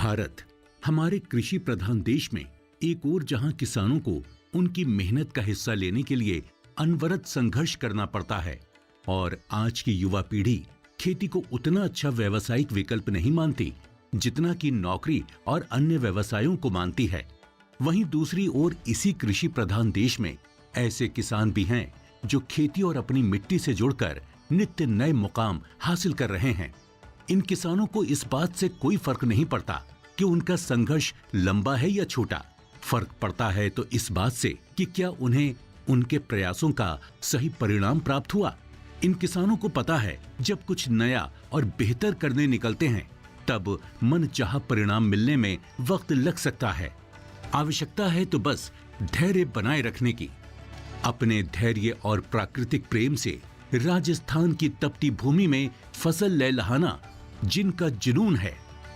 भारत हमारे कृषि प्रधान देश में एक ओर जहां किसानों को उनकी मेहनत का हिस्सा लेने के लिए अनवरत संघर्ष करना पड़ता है और आज की युवा पीढ़ी खेती को उतना अच्छा व्यावसायिक विकल्प नहीं मानती जितना कि नौकरी और अन्य व्यवसायों को मानती है, वहीं दूसरी ओर इसी कृषि प्रधान देश में ऐसे किसान भी हैं जो खेती और अपनी मिट्टी से जुड़कर नित्य नए मुकाम हासिल कर रहे हैं। इन किसानों को इस बात से कोई फर्क नहीं पड़ता कि उनका संघर्ष लंबा है या छोटा। फर्क पड़ता है तो इस बात से कि क्या उन्हें उनके प्रयासों का सही परिणाम प्राप्त हुआ। इन किसानों को पता है जब कुछ नया और बेहतर करने निकलते हैं तब मनचाहा परिणाम मिलने में वक्त लग सकता है। आवश्यकता है तो बस धैर्य बनाए रखने की। अपने धैर्य और प्राकृतिक प्रेम से राजस्थान की तपती भूमि में फसल लहलहाना जिनका जुनून है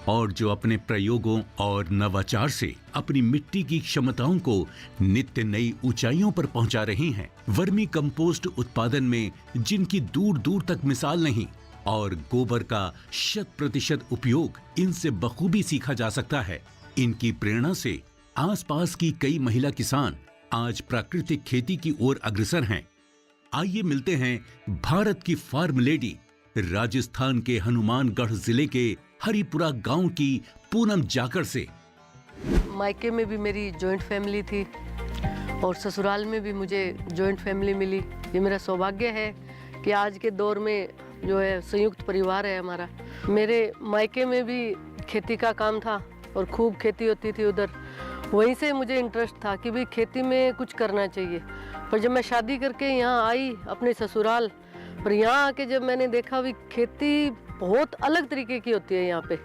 और जो अपने प्रयोगों और नवाचार से अपनी मिट्टी की क्षमताओं को नित्य नई ऊंचाइयों पर पहुंचा रही हैं, वर्मी कंपोस्ट उत्पादन में जिनकी दूर दूर तक मिसाल नहीं और गोबर का 100% उपयोग इनसे बखूबी सीखा जा सकता है। इनकी प्रेरणा से आसपास की कई महिला किसान आज प्राकृतिक खेती की ओर अग्रसर हैं। आइए मिलते हैं भारत की फार्म लेडी, राजस्थान के हनुमानगढ़ जिले के हरिपुरा गांव की पूनम जाकर से। मायके में भी मेरी जॉइंट फैमिली थी और ससुराल में भी मुझे जॉइंट फैमिली मिली। ये मेरा सौभाग्य है कि आज के दौर में जो है संयुक्त परिवार है हमारा। मेरे मायके में भी खेती का काम था और खूब खेती होती थी उधर। वहीं से मुझे इंटरेस्ट था कि भाई खेती में कुछ करना चाहिए। पर जब मैं शादी करके यहाँ आई अपने ससुराल, पर यहाँ आके जब मैंने देखा भी खेती बहुत अलग तरीके की होती है यहाँ पे,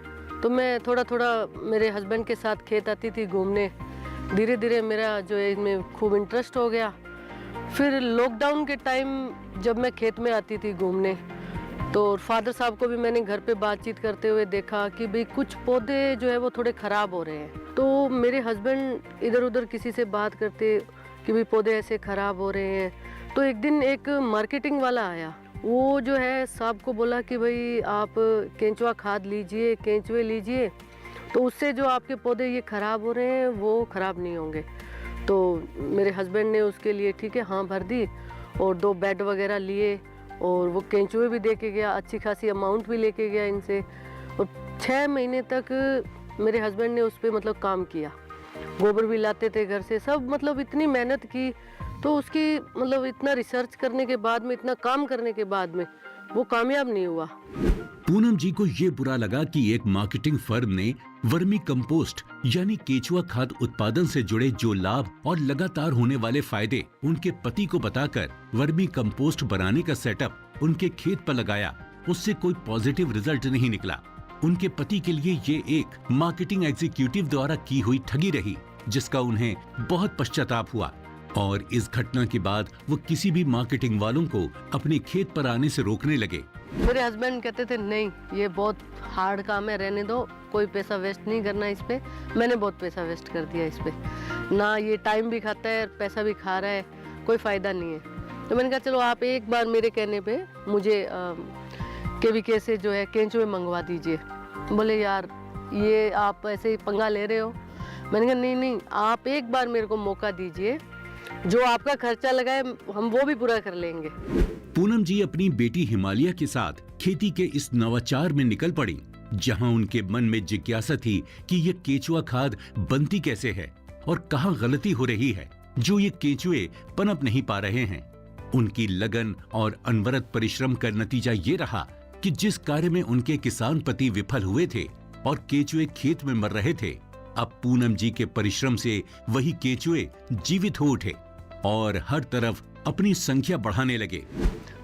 तो मैं थोड़ा थोड़ा मेरे हस्बैंड के साथ खेत आती थी घूमने। धीरे धीरे मेरा जो है इनमें खूब इंटरेस्ट हो गया। फिर लॉकडाउन के टाइम जब मैं खेत में आती थी घूमने तो फादर साहब को भी मैंने घर पे बातचीत करते हुए देखा कि भाई कुछ पौधे जो है वो थोड़े ख़राब हो रहे हैं। तो मेरे हस्बैंड इधर उधर किसी से बात करते कि भाई पौधे ऐसे ख़राब हो रहे हैं। तो एक दिन एक मार्केटिंग वाला आया, वो जो है साहब को बोला कि भाई आप केंचुआ खाद लीजिए, केंचुए लीजिए, तो उससे जो आपके पौधे ये ख़राब हो रहे हैं वो ख़राब नहीं होंगे। तो मेरे हस्बैंड ने उसके लिए ठीक है हाँ भर दी और 2 बेड वगैरह लिए और वो केंचुए भी दे के गया, अच्छी खासी अमाउंट भी लेके गया इनसे। और 6 महीने तक मेरे हस्बैंड ने उस पर मतलब काम किया, गोबर भी लाते थे घर से, सब मतलब इतनी मेहनत की। तो उसकी मतलब इतना रिसर्च करने के बाद में, इतना काम करने के बाद में वो कामयाब नहीं हुआ। पूनम जी को ये बुरा लगा कि एक मार्केटिंग फर्म ने वर्मी कंपोस्ट यानी केचुआ खाद उत्पादन से जुड़े जो लाभ और लगातार होने वाले फायदे उनके पति को बताकर वर्मी कंपोस्ट बनाने का सेटअप उनके खेत पर लगाया। उससे कोई पॉजिटिव रिजल्ट नहीं निकला। उनके पति के लिए ये एक मार्केटिंग एग्जीक्यूटिव द्वारा की हुई ठगी रही, जिसका उन्हें बहुत पश्चाताप हुआ और इस घटना के बाद वो किसी भी मार्केटिंग वालों को अपने खेत पर आने से रोकने लगे। मेरे हस्बैंड कहते थे नहीं ये बहुत हार्ड काम है, रहने दो, कोई पैसा वेस्ट नहीं करना इस पे। मैंने बहुत पैसा वेस्ट कर दिया इस पे, ना ये टाइम भी खाता है पैसा भी खा रहा है, कोई फायदा नहीं है। तो मैंने कहा चलो आप एक बार मेरे कहने पे मुझे केवीके से जो है केंचुए मंगवा दीजिए। बोले यार ये आप ऐसे ही पंगा ले रहे हो। मैंने कहा नहीं नहीं आप एक बार मेरे को मौका दीजिए, जो आपका खर्चा लगा है हम वो भी पूरा कर लेंगे। पूनम जी अपनी बेटी हिमालय के साथ खेती के इस नवाचार में निकल पड़ी, जहां उनके मन में जिज्ञासा थी कि ये केचुआ खाद बनती कैसे है और कहां गलती हो रही है जो ये केचुए पनप नहीं पा रहे हैं। उनकी लगन और अनवरत परिश्रम का नतीजा ये रहा कि जिस कार्य में उनके किसान पति विफल हुए थे और केचुए खेत में मर रहे थे, अब पूनम जी के परिश्रम से वही केचुए जीवित हो उठे और हर तरफ अपनी संख्या बढ़ाने लगे।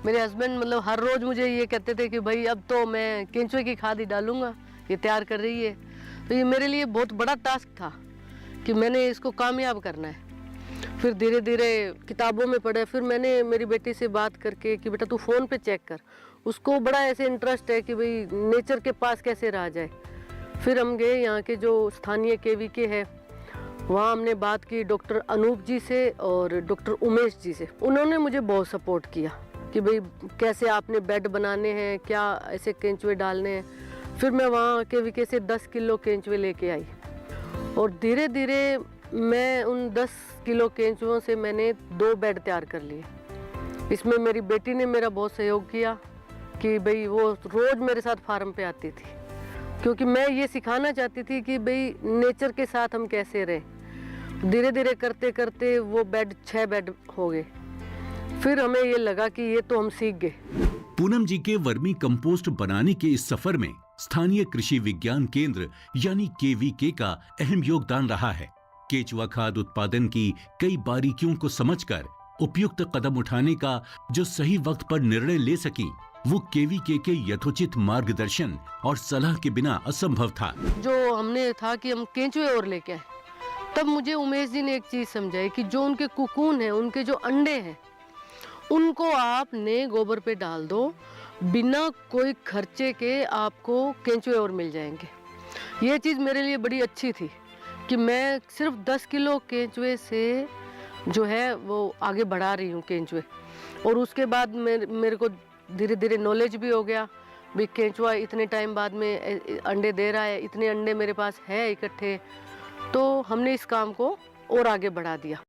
मेरे हस्बैंड मतलब हर रोज मुझे ये कहते थे कि भाई अब तो मैं केंचुए की खाद ही डालूंगा, ये तैयार कर रही है। तो ये मेरे लिए बहुत बड़ा टास्क था कि मैंने इसको कामयाब करना है। फिर धीरे धीरे किताबों में पढ़े, फिर मैंने मेरी बेटी से बात करके कि बेटा तू फ़ोन पे चेक कर, उसको बड़ा ऐसे इंटरेस्ट है कि भाई नेचर के पास कैसे रहा जाए। फिर हम गए यहाँ के जो स्थानीय केवीके है, वहाँ हमने बात की डॉक्टर अनूप जी से और डॉक्टर उमेश जी से। उन्होंने मुझे बहुत सपोर्ट किया कि भाई कैसे आपने बेड बनाने हैं, क्या ऐसे केंचुए डालने हैं। फिर मैं वहाँ KVK से 10 किलो केंचुए लेके आई और धीरे धीरे मैं उन 10 किलो केंचुओं से मैंने 2 बेड तैयार कर लिए। इसमें मेरी बेटी ने मेरा बहुत सहयोग किया कि भाई वो रोज़ मेरे साथ फार्म पे आती थी, क्योंकि मैं ये सिखाना चाहती थी कि भाई नेचर के साथ हम कैसे रहें। धीरे धीरे करते करते वो 6 बेड हो गए। फिर हमें ये लगा कि ये तो हम सीख गए। पूनम जी के वर्मी कंपोस्ट बनाने के इस सफर में स्थानीय कृषि विज्ञान केंद्र यानी KVK का अहम योगदान रहा है। केचुआ खाद उत्पादन की कई बारीकियों को समझकर उपयुक्त कदम उठाने का जो सही वक्त पर निर्णय ले सकी, वो KVK के यथोचित मार्गदर्शन और सलाह के बिना असंभव था। जो हमने था कि हम केंचुए और लेके आए, तब मुझे उमेश जी ने एक चीज समझाई कि जो उनके कुकून है, उनके जो अंडे हैं, उनको आपने गोबर पे डाल दो, बिना कोई खर्चे के आपको केंचुए और मिल जाएंगे। ये चीज़ मेरे लिए बड़ी अच्छी थी कि मैं सिर्फ 10 किलो केंचुए से जो है वो आगे बढ़ा रही हूँ केंचुए। और उसके बाद मेरे को धीरे धीरे नॉलेज भी हो गया भी केंचुआ इतने टाइम बाद में अंडे दे रहा है, इतने अंडे मेरे पास है इकट्ठे। तो हमने इस काम को और आगे बढ़ा दिया।